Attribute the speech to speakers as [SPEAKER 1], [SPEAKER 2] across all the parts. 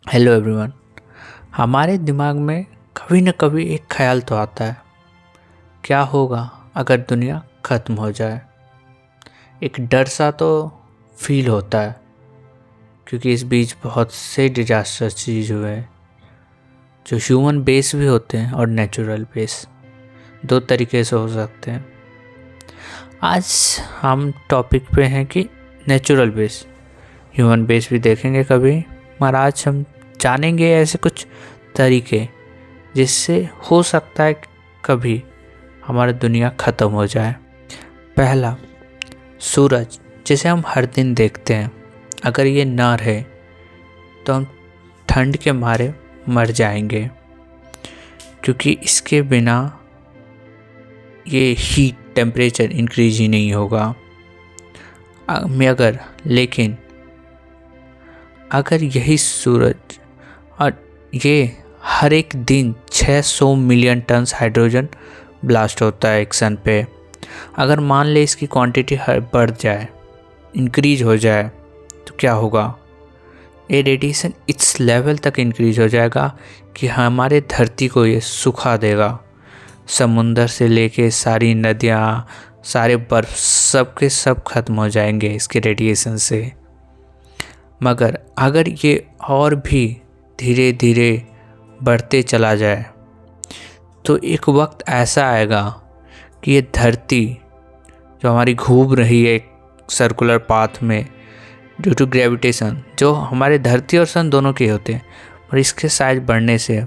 [SPEAKER 1] Hello everyone. हमारे दिमाग में कभी न कभी एक ख्याल तो आता है, क्या होगा अगर दुनिया ख़त्म हो जाए। एक डर सा तो फील होता है, क्योंकि इस बीच बहुत से डिजास्टर चीज़ हुए हैं जो ह्यूमन बेस भी होते हैं और नेचुरल बेस, दो तरीके से हो सकते हैं। आज हम टॉपिक पे हैं कि नेचुरल बेस, ह्यूमन बेस भी देखेंगे कभी, मगर आज हम जानेंगे ऐसे कुछ तरीके जिससे हो सकता है कि कभी हमारी दुनिया ख़त्म हो जाए। पहला, सूरज जिसे हम हर दिन देखते हैं, अगर ये ना रहे तो हम ठंड के मारे मर जाएंगे, क्योंकि इसके बिना ये हीट टेम्परेचर इंक्रीज ही नहीं होगा। लेकिन अगर यही सूरज और ये हर एक दिन 600 मिलियन टन हाइड्रोजन ब्लास्ट होता है एक सन पे, अगर मान ले इसकी क्वांटिटी बढ़ जाए, इंक्रीज हो जाए, तो क्या होगा? ये रेडिएशन इस लेवल तक इंक्रीज हो जाएगा कि हमारे धरती को ये सुखा देगा। समुंदर से लेके सारी नदियाँ, सारे बर्फ, सब के सब खत्म हो जाएंगे इसके रेडिएशन से। मगर अगर ये और भी धीरे धीरे बढ़ते चला जाए तो एक वक्त ऐसा आएगा कि ये धरती जो हमारी घूम रही है एक सर्कुलर पाथ में ड्यू टू ग्रेविटेशन, जो हमारे धरती और सन दोनों के होते हैं, और इसके साइज बढ़ने से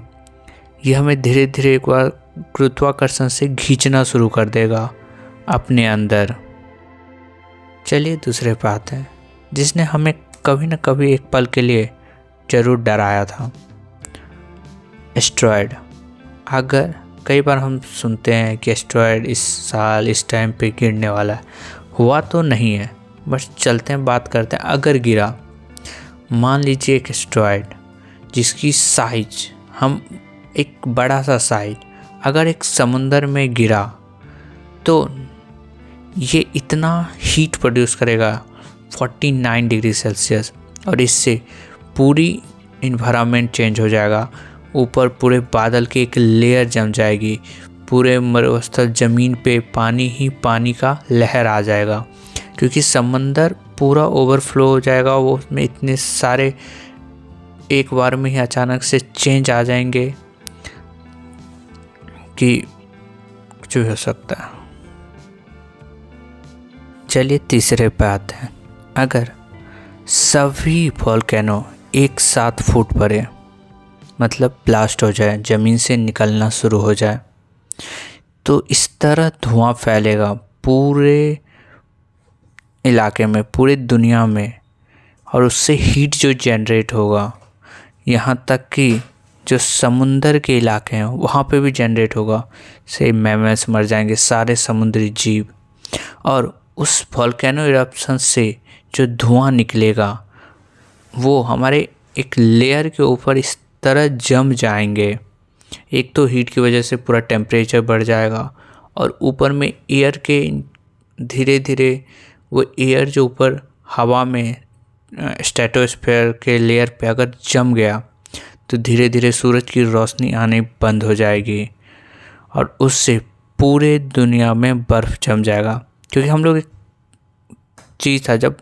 [SPEAKER 1] ये हमें धीरे धीरे एक बार गुरुत्वाकर्षण से खींचना शुरू कर देगा अपने अंदर। चलिए दूसरे पे आते हैं, जिसने हमें कभी न कभी एक पल के लिए ज़रूर डराया था, एस्टेरॉयड। अगर कई बार हम सुनते हैं कि एस्टेरॉयड इस साल इस टाइम पे गिरने वाला है, हुआ तो नहीं है, बस चलते हैं बात करते हैं। अगर गिरा, मान लीजिए एक एस्टेरॉयड जिसकी साइज, हम एक बड़ा सा साइज अगर एक समुंदर में गिरा तो ये इतना हीट प्रोड्यूस करेगा 49 डिग्री सेल्सियस, और इससे पूरी इन्वायरमेंट चेंज हो जाएगा। ऊपर पूरे बादल की एक लेयर जम जाएगी, पूरे मरुस्थल ज़मीन पे पानी ही पानी का लहर आ जाएगा, क्योंकि समंदर पूरा ओवरफ्लो हो जाएगा। वो उसमें इतने सारे एक बार में ही अचानक से चेंज आ जाएंगे कि कुछ भी हो सकता है। चलिए तीसरे पे आते हैं। अगर सभी वोल्केनो एक साथ फूट पड़े, मतलब ब्लास्ट हो जाए, ज़मीन से निकलना शुरू हो जाए, तो इस तरह धुआं फैलेगा पूरे इलाके में, पूरी दुनिया में, और उससे हीट जो जनरेट होगा, यहाँ तक कि जो समुंदर के इलाके हैं वहाँ पे भी जनरेट होगा। से मैमल्स मर जाएंगे, सारे समुद्री जीव। और उस वोल्केनो इरप्शन से जो धुआं निकलेगा वो हमारे एक लेयर के ऊपर इस तरह जम जाएंगे। एक तो हीट की वजह से पूरा टेम्परेचर बढ़ जाएगा, और ऊपर में एयर के धीरे धीरे वो एयर जो ऊपर हवा में स्ट्रेटोस्फेयर के लेयर पे अगर जम गया तो धीरे धीरे सूरज की रोशनी आने बंद हो जाएगी, और उससे पूरे दुनिया में बर्फ़ जम जाएगा। क्योंकि हम लोग एक चीज़ था, जब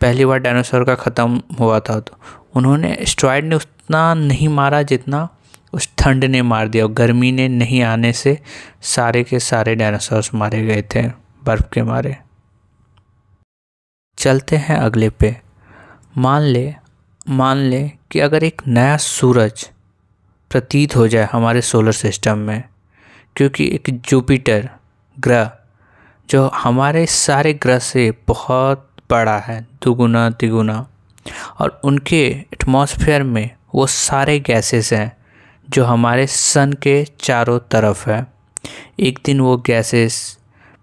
[SPEAKER 1] पहली बार डायनासोर का ख़त्म हुआ था तो उन्होंने, एस्टेरॉयड ने उतना नहीं मारा जितना उस ठंड ने मार दिया, और गर्मी ने नहीं आने से सारे के सारे डायनासोर्स मारे गए थे बर्फ़ के मारे। चलते हैं अगले पे। मान ले कि अगर एक नया सूरज प्रतीत हो जाए हमारे सोलर सिस्टम में, क्योंकि एक जुपिटर ग्रह जो हमारे सारे ग्रह से बहुत बड़ा है, दुगुना तिगुना, और उनके एटमॉस्फेयर में वो सारे गैसेस हैं जो हमारे सन के चारों तरफ है। एक दिन वो गैसेस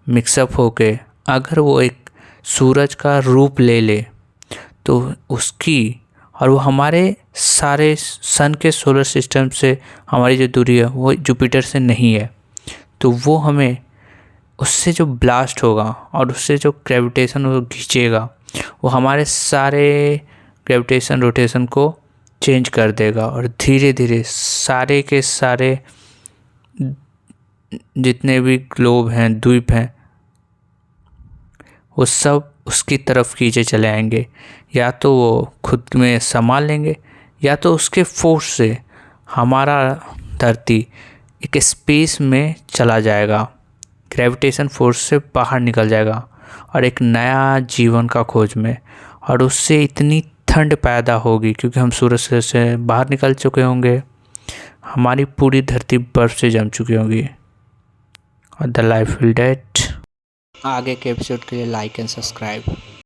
[SPEAKER 1] मिक्सअप होके अगर वो एक सूरज का रूप ले ले तो उसकी, और वो हमारे सारे सन के सोलर सिस्टम से हमारी जो दूरी है वो जुपिटर से नहीं है, तो वो हमें उससे जो ब्लास्ट होगा और उससे जो ग्रेविटेशन वो खींचेगा, वो हमारे सारे ग्रेविटेशन रोटेशन को चेंज कर देगा और धीरे धीरे सारे के सारे जितने भी ग्लोब हैं, द्वीप हैं, वो सब उसकी तरफ खींचे चले आएंगे। या तो वो खुद में संभाल लेंगे या तो उसके फोर्स से हमारा धरती एक स्पेस में चला जाएगा, ग्रेविटेशन फोर्स से बाहर निकल जाएगा और एक नया जीवन का खोज में। और उससे इतनी ठंड पैदा होगी क्योंकि हम सूरज से बाहर निकल चुके होंगे, हमारी पूरी धरती बर्फ़ से जम चुकी होगी और द लाइफ विल डेड। आगे के एपिसोड के लिए लाइक एंड सब्सक्राइब।